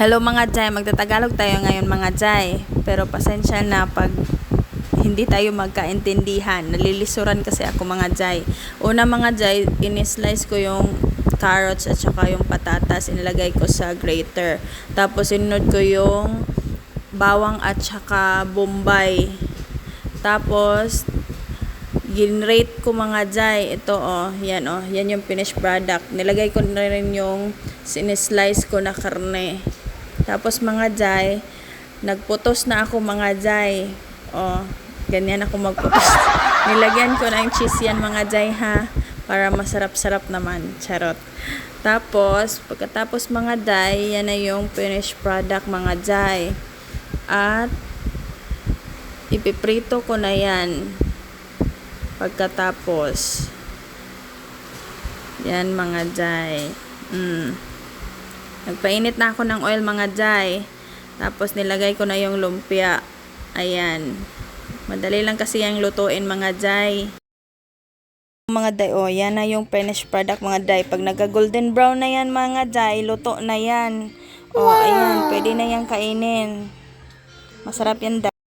Hello mga Jai, magtatagalog tayo ngayon mga Jai. Pero pasensya na pag hindi tayo magkaintindihan. Nalilisuran kasi ako mga Jai. Una mga Jai, in-slice ko yung carrots at saka yung patatas. Inilagay ko sa grater. Tapos sinunod ko yung bawang at saka bombay. Tapos ginrate ko mga Jai. Ito yan yan yung finished product. Nilagay ko na rin yung sinislice ko na karne. Tapos mga Jai, nagputos na ako mga Jai. Ganyan ako magputos. Nilagyan ko na yung cheese yan mga Jai ha. Para masarap-sarap naman. Charot. Tapos, pagkatapos mga Jai, yan na yung finished product mga Jai. At, ipiprito ko na yan. Pagkatapos, yan mga Jai. Nagpainit na ako ng oil mga Jai. Tapos nilagay ko na yung lumpia. Ayan. Madali lang kasi yung lutuin mga Jai. Mga Jai, yan na yung finished product mga Jai. Pag nagka-golden brown na yan mga Jai, luto na yan. Ayan, pwede na yan kainin. Masarap yan Jai.